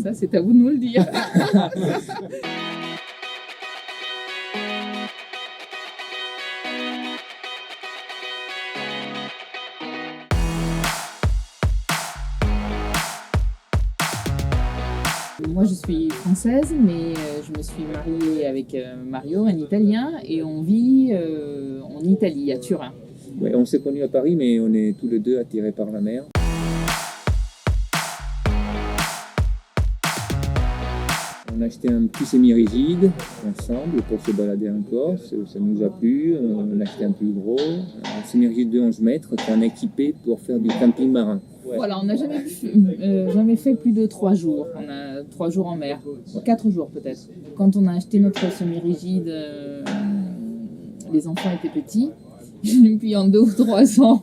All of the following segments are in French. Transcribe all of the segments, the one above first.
Ça, c'est à vous de nous le dire. Moi, je suis française, mais je me suis mariée avec Mario, un Italien, et on vit en Italie, à Turin. Ouais, on s'est connus à Paris, mais on est tous les deux attirés par la mer. On a acheté un petit semi-rigide ensemble pour se balader en Corse. Ça nous a plu. On a acheté un plus gros, un semi-rigide de 11 mètres qu'on a équipé pour faire du camping marin. Ouais. Voilà, on n'a jamais fait plus de 3 jours. On a 3 jours en mer, 4 jours peut-être. Quand on a acheté notre semi-rigide, les enfants étaient petits. Et puis en 2 ou 3 ans,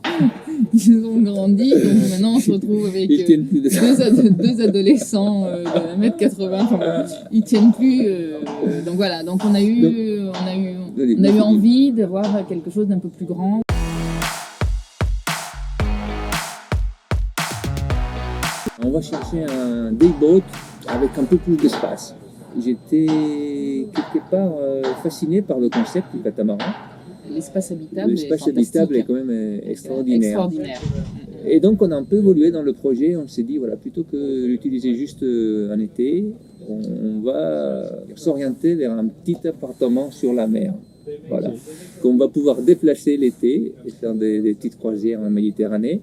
ils ont grandi. Donc maintenant, on se retrouve avec deux adolescents de 1m80. Enfin, ils tiennent plus. Donc voilà. Donc on a eu envie d'avoir quelque chose d'un peu plus grand. On va chercher un dayboat avec un peu plus d'espace. J'étais quelque part fasciné par le concept du catamaran. L'espace habitable, est quand même extraordinaire. Et donc on a un peu évolué dans le projet. On s'est dit, voilà, plutôt que d'utiliser juste en été, on va s'orienter vers un petit appartement sur la mer. Voilà. Qu'on va pouvoir déplacer l'été et faire des petites croisières en Méditerranée.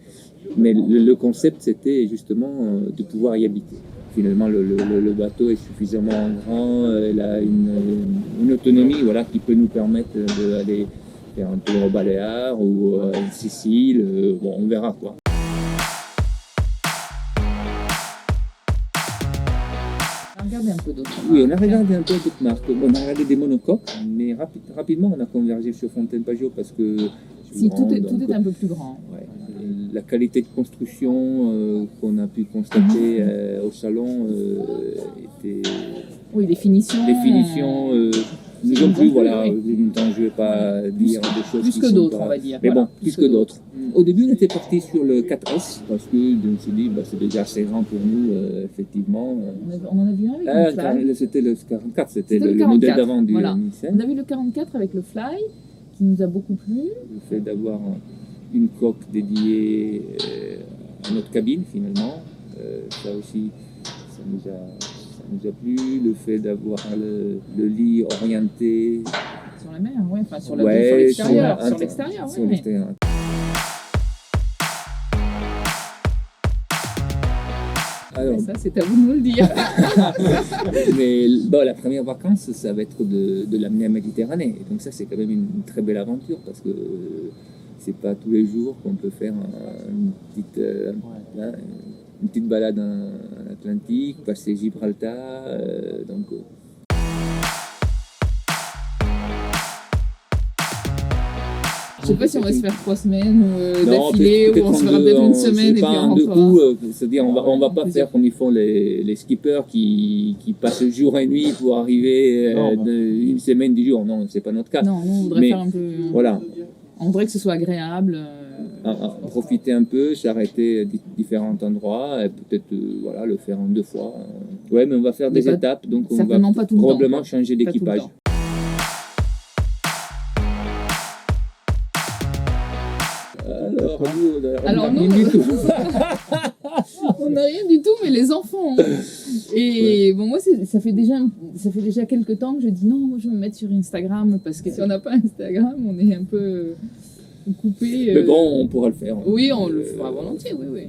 Mais le concept, c'était justement de pouvoir y habiter. Finalement, le bateau est suffisamment grand, il a une autonomie, voilà, qui peut nous permettre d'aller faire un tour aux Baléares ou à Sicile. Bon, on verra quoi. On a regardé un peu d'autres marques. Oui, on a regardé un peu d'autres marques. On a regardé des monocoques, mais rapidement, on a convergé sur Fontaine Pajot parce que... tout est un peu plus grand. Ouais. La qualité de construction qu'on a pu constater au salon était... Oui, les finitions nous ont plu, voilà. Je ne vais pas dire des choses plus que d'autres, on va dire. Mais bon, plus que d'autres. Au début, on était parti sur le 4S parce que on s'est dit, c'est déjà assez grand pour nous, effectivement. On en a vu un avec le Fly. C'était le 44, c'était le modèle d'avant du Nissan. On a vu le 44 avec le Fly, qui nous a beaucoup plu. Le fait d'avoir une coque dédiée à notre cabine, finalement, ça aussi, ça nous a plu. Le fait d'avoir le lit orienté sur la mer, sur l'extérieur. Sur l'extérieur. Alors, ça, c'est à vous de nous le dire. Mais la première vacance, ça va être de l'amener à Méditerranée. Et donc ça, c'est quand même une très belle aventure parce que c'est pas tous les jours qu'on peut faire une petite balade en Atlantique, passer Gibraltar. Je sais pas si on va se faire 3 semaines d'affilée ou on se fera peut-être une semaine et puis on rentrera. C'est-à-dire on va pas faire comme ils font les skippers qui passent jour et nuit pour arriver une semaine, 10 jours. Non, c'est pas notre cas. Non, nous on voudrait faire un peu. Voilà. On voudrait que ce soit agréable. Profiter un peu, s'arrêter à différents endroits et peut-être le faire en 2 fois. Ouais, mais on va faire des étapes, donc on va probablement changer d'équipage. Alors nous, on n'a rien du tout, mais les enfants. Et bon, moi, ça fait déjà quelques temps que je dis non, moi, je vais me mettre sur Instagram parce que si on n'a pas Instagram, on est un peu coupé. Mais bon, on pourra le faire. Oui, on le fera volontiers, oui.